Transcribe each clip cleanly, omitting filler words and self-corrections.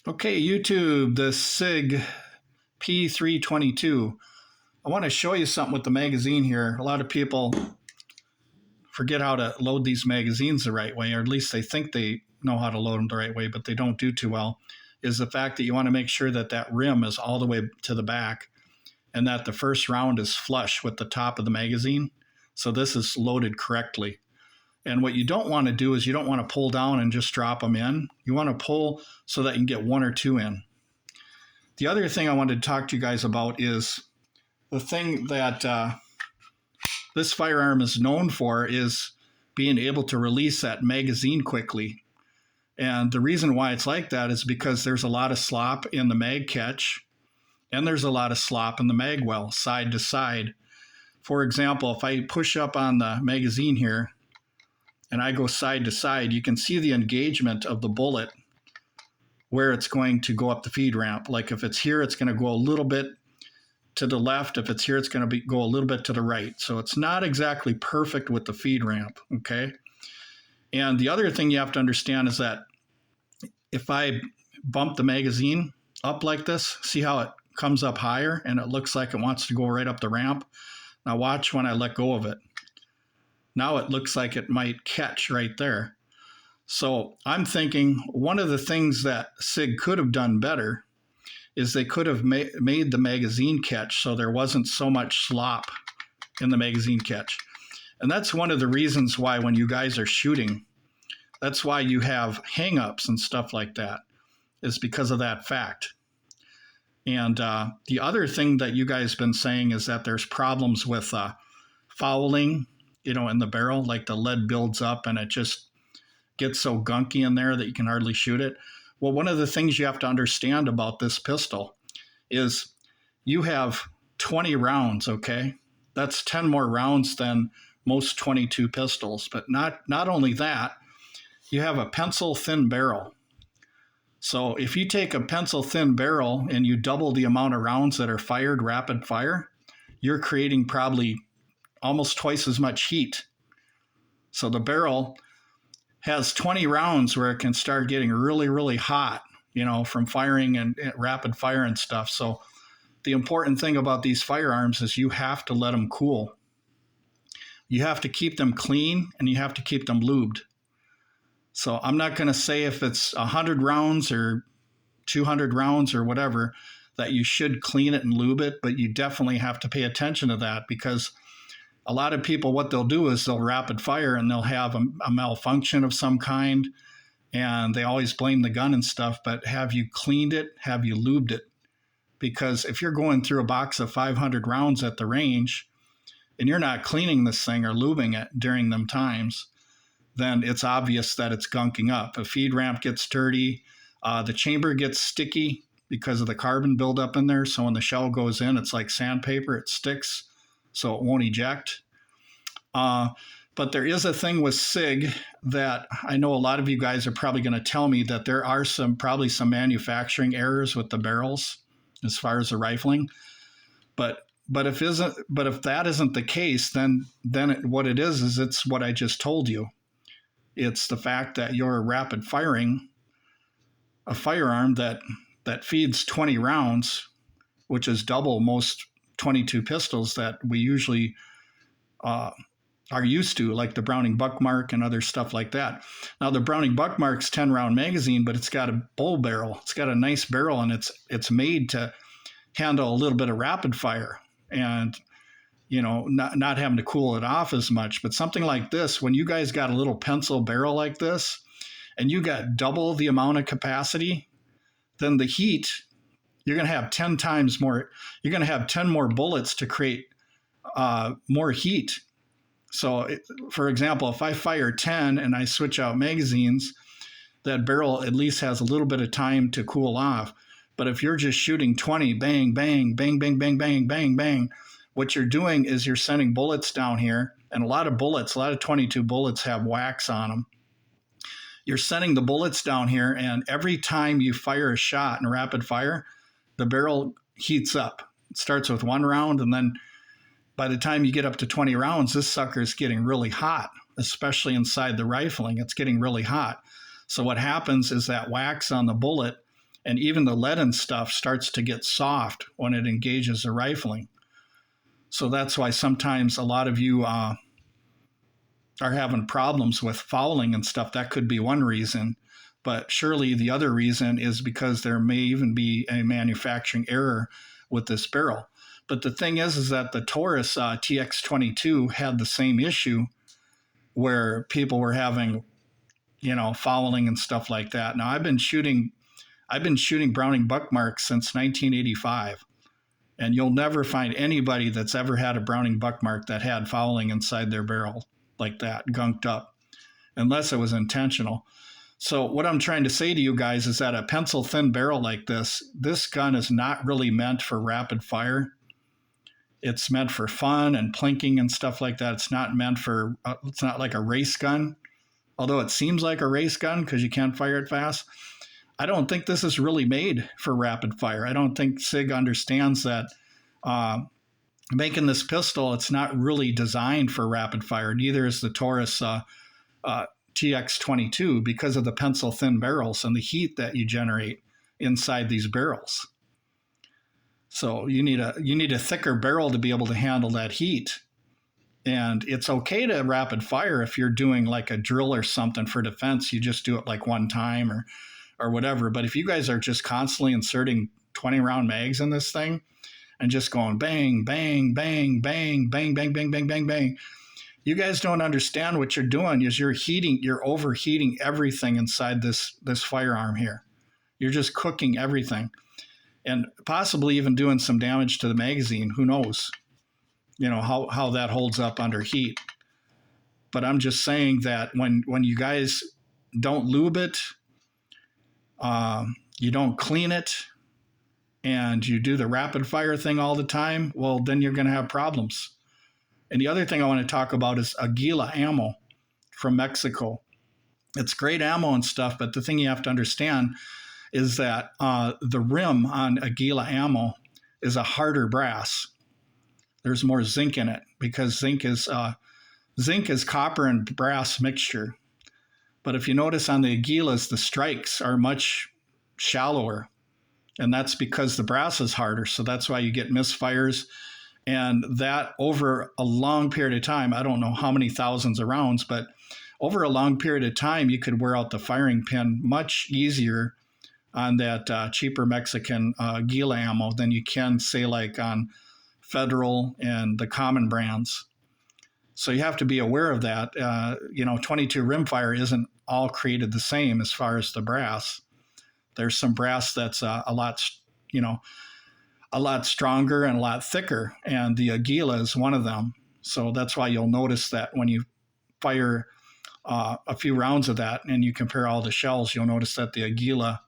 Okay, YouTube, the SIG P322. I want to show you something with the magazine here. A lot of people forget how to load these magazines the right way, or at least they think they know how to load them the right way, but they don't do too well, is the fact that you want to make sure that that rim is all the way to the back and that the first round is flush with the top of the magazine. So this is loaded correctly. And what you don't want to do is you don't want to pull down and just drop them in. You want to pull so that you can get one or two in. The other thing I wanted to talk to you guys about is the thing that this firearm is known for is being able to release that magazine quickly. And the reason why it's like that is because there's a lot of slop in the mag catch and there's a lot of slop in the mag well, side to side. For example, if I push up on the magazine here and I go side to side, you can see the engagement of the bullet where it's going to go up the feed ramp. Like if it's here, it's going to go a little bit to the left. If it's here, it's going to go a little bit to the right. So it's not exactly perfect with the feed ramp, okay? And the other thing you have to understand is that if I bump the magazine up like this, see how it comes up higher and it looks like it wants to go right up the ramp? Now watch when I let go of it. Now it looks like it might catch right there. So I'm thinking one of the things that SIG could have done better is they could have made the magazine catch so there wasn't so much slop in the magazine catch. And that's one of the reasons why when you guys are shooting, that's why you have hang-ups and stuff like that, is because of that fact. And the other thing that you guys have been saying is that there's problems with fouling, in the barrel, like the lead builds up and it just gets so gunky in there that you can hardly shoot it. Well, one of the things you have to understand about this pistol is you have 20 rounds, okay? That's 10 more rounds than most 22 pistols. But not only that, you have a pencil thin barrel. So if you take a pencil thin barrel and you double the amount of rounds that are fired rapid fire, you're creating probably almost twice as much heat. So the barrel has 20 rounds where it can start getting really, really hot, from firing and rapid fire and stuff. So the important thing about these firearms is you have to let them cool. You have to keep them clean and you have to keep them lubed. So I'm not going to say if it's 100 rounds or 200 rounds or whatever that you should clean it and lube it, but you definitely have to pay attention to that because a lot of people, what they'll do is they'll rapid fire and they'll have a malfunction of some kind and they always blame the gun and stuff, but have you cleaned it? Have you lubed it? Because if you're going through a box of 500 rounds at the range and you're not cleaning this thing or lubing it during them times, then it's obvious that it's gunking up. A feed ramp gets dirty, the chamber gets sticky because of the carbon buildup in there. So when the shell goes in, it's like sandpaper, it sticks. So it won't eject. But there is a thing with SIG that I know a lot of you guys are probably going to tell me that there are probably some manufacturing errors with the barrels as far as the rifling. But if that isn't the case, then what it is it's what I just told you. It's the fact that you're rapid firing a firearm that feeds 20 rounds, which is double most 22 pistols that we usually are used to, like the Browning Buckmark and other stuff like that. Now, the Browning Buckmark's 10-round magazine, but it's got a bull barrel. It's got a nice barrel, and it's made to handle a little bit of rapid fire and, not having to cool it off as much. But something like this, when you guys got a little pencil barrel like this, and you got double the amount of capacity, then the heat, you're going to have 10 times more. You're going to have 10 more bullets to create more heat. So, for example, if I fire 10 and I switch out magazines, that barrel at least has a little bit of time to cool off. But if you're just shooting 20, bang, bang, bang, bang, bang, bang, bang, bang, what you're doing is you're sending bullets down here. And a lot of 22 bullets have wax on them. You're sending the bullets down here, and every time you fire a shot in rapid fire, the barrel heats up. It starts with one round, and then by the time you get up to 20 rounds, this sucker is getting really hot, especially inside the rifling. It's getting really hot. So what happens is that wax on the bullet And even the lead and stuff starts to get soft when it engages the rifling. So that's why sometimes a lot of you are having problems with fouling and stuff. That could be one reason. But surely the other reason is because there may even be a manufacturing error with this barrel. But the thing is that the Taurus TX22 had the same issue where people were having, fouling and stuff like that. Now I've been shooting Browning buckmarks since 1985, and you'll never find anybody that's ever had a Browning buckmark that had fouling inside their barrel like that, gunked up, unless it was intentional. So what I'm trying to say to you guys is that a pencil thin barrel like this gun is not really meant for rapid fire. It's meant for fun and plinking and stuff like that. It's not meant for, it's not like a race gun, although it seems like a race gun because you can't fire it fast. I don't think this is really made for rapid fire. I don't think SIG understands that making this pistol, it's not really designed for rapid fire. Neither is the Taurus TX22 because of the pencil thin barrels and the heat that you generate inside these barrels. So you need a thicker barrel to be able to handle that heat. And it's okay to rapid fire if you're doing like a drill or something for defense. You just do it like one time or whatever. But if you guys are just constantly inserting 20 round mags in this thing and just going bang, bang, bang, bang, bang, bang, bang, bang, bang, bang, you guys don't understand what you're doing is you're overheating everything inside this firearm here. You're just cooking everything and possibly even doing some damage to the magazine. Who knows, how that holds up under heat. But I'm just saying that when you guys don't lube it, you don't clean it, and you do the rapid fire thing all the time, well, then you're going to have problems. And the other thing I want to talk about is Aguila ammo from Mexico. It's great ammo and stuff, but the thing you have to understand is that the rim on Aguila ammo is a harder brass. There's more zinc in it because zinc is copper and brass mixture. But if you notice on the Aguilas, the strikes are much shallower, and that's because the brass is harder. So that's why you get misfires. And that over a long period of time, I don't know how many thousands of rounds, but over a long period of time, you could wear out the firing pin much easier on that cheaper Mexican Aguila ammo than you can, say, like on Federal and the common brands. So you have to be aware of that. 22 rimfire isn't all created the same as far as the brass. There's some brass that's a lot stronger and a lot thicker, and the Aguila is one of them. So that's why you'll notice that when you fire a few rounds of that and you compare all the shells, you'll notice that the Aguila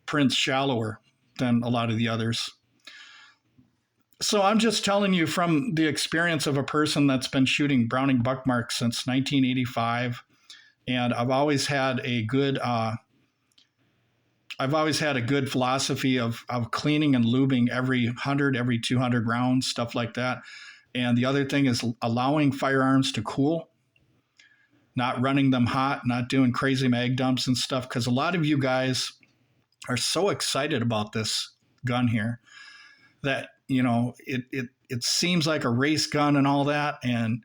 prints shallower than a lot of the others. So I'm just telling you from the experience of a person that's been shooting Browning buckmarks since 1985, and I've always had a good philosophy of cleaning and lubing every 100, every 200 rounds, stuff like that. And the other thing is allowing firearms to cool, not running them hot, not doing crazy mag dumps and stuff. Because a lot of you guys are so excited about this gun here that, it seems like a race gun and all that, and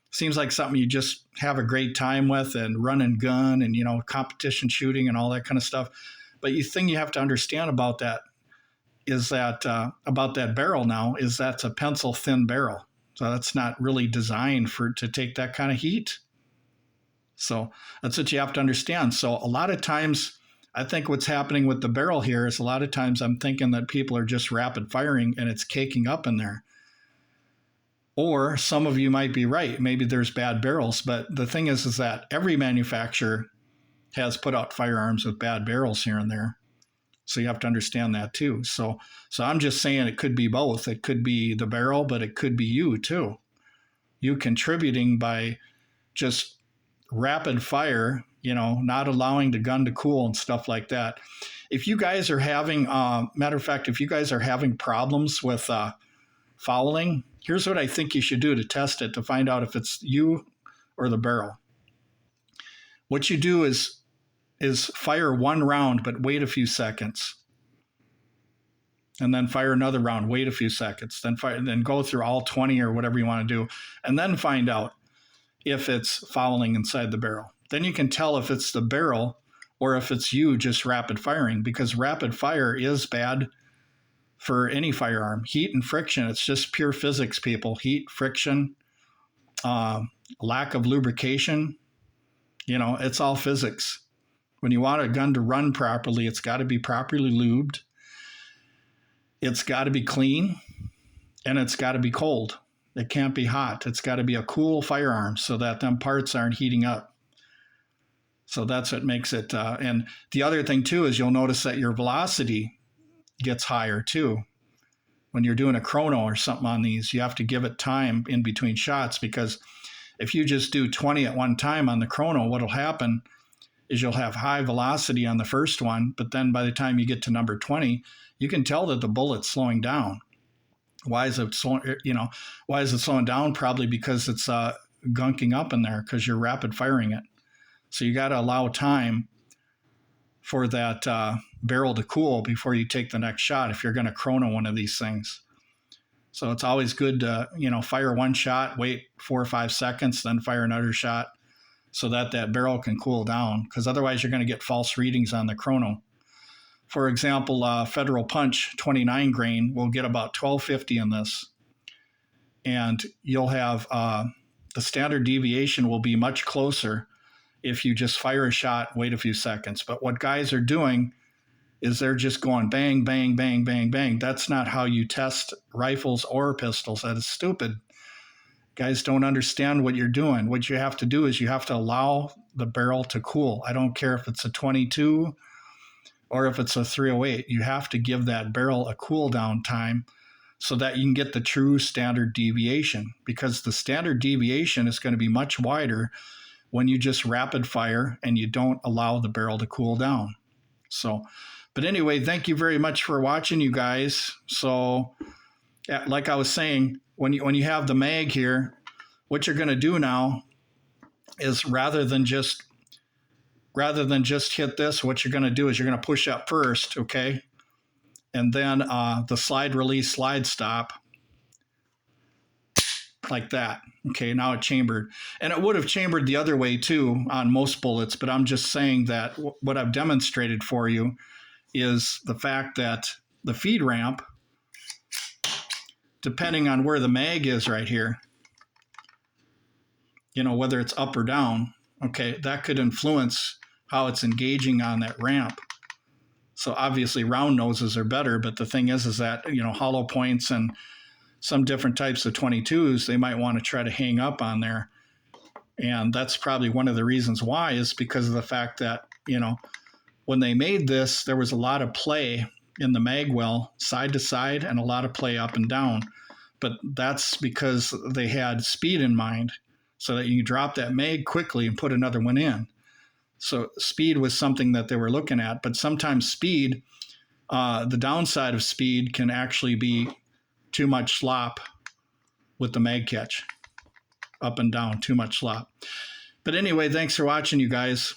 seems like something you just have a great time with and run and gun and, competition shooting and all that kind of stuff. But the thing you have to understand about that is that about that barrel now is that's a pencil thin barrel. So that's not really designed to take that kind of heat. So that's what you have to understand. So a lot of times, I think what's happening with the barrel here is a lot of times I'm thinking that people are just rapid firing and it's caking up in there. Or some of you might be right. Maybe there's bad barrels. But the thing is that every manufacturer has put out firearms with bad barrels here and there. So you have to understand that too. So I'm just saying it could be both. It could be the barrel, but it could be you too. You contributing by just rapid fire, not allowing the gun to cool and stuff like that. If you guys are having, matter of fact, if you guys are having problems with fouling, here's what I think you should do to test it, to find out if it's you or the barrel. What you do is fire one round, but wait a few seconds. and then fire another round, wait a few seconds, then fire, then go through all 20 or whatever you want to do, and then find out if it's fouling inside the barrel. Then you can tell if it's the barrel or if it's you just rapid firing, because rapid fire is bad for any firearm. Heat and friction, it's just pure physics, people. Heat, friction, lack of lubrication, you know, it's all physics. When you want a gun to run properly, it's got to be properly lubed. It's got to be clean, and it's got to be cold. It can't be hot. It's got to be a cool firearm so that them parts aren't heating up. So that's what makes it. And the other thing too is you'll notice that your velocity gets higher too. When you're doing a chrono or something on these, you have to give it time in between shots, because if you just do 20 at one time on the chrono, what'll happen is you'll have high velocity on the first one, but then by the time you get to number 20, you can tell that the bullet's slowing down. Why is it slowing? You know, why is it slowing down? Probably because it's gunking up in there because you're rapid firing it. So you got to allow time for that barrel to cool before you take the next shot if you're going to chrono one of these things. So it's always good to, you know, fire one shot, wait 4 or 5 seconds, then fire another shot so that that barrel can cool down, because otherwise you're going to get false readings on the chrono. For example, Federal Punch 29 grain will get about 1250 in this. And you'll have the standard deviation will be much closer if you just fire a shot, wait a few seconds. But what guys are doing is they're just going bang, bang, bang, bang, bang. That's not how you test rifles or pistols. That is stupid. Guys don't understand what you're doing. What you have to do is you have to allow the barrel to cool. I don't care if it's a 22 or if it's a 308. You have to give that barrel a cool down time so that you can get the true standard deviation, because the standard deviation is going to be much wider when you just rapid fire and you don't allow the barrel to cool down. So, but anyway, thank you very much for watching, you guys. So, like I was saying, when you have the mag here, what you're going to do now is rather than just hit this, what you're going to do is you're going to push up first, okay? And then the slide release, slide stop, like that. Okay, now it chambered. And it would have chambered the other way too on most bullets, but I'm just saying that what I've demonstrated for you is the fact that the feed ramp, depending on where the mag is right here, you know, whether it's up or down, okay, that could influence how it's engaging on that ramp. So obviously round noses are better, but the thing is that, you know, hollow points and some different types of 22s, they might want to try to hang up on there. And that's probably one of the reasons why, is because of the fact that, you know, when they made this, there was a lot of play in the mag well, side to side, and a lot of play up and down. But that's because they had speed in mind, so that you drop that mag quickly and put another one in. So speed was something that they were looking at, but sometimes speed, the downside of speed can actually be too much slop with the mag catch, up and down, too much slop. But anyway, thanks for watching, you guys.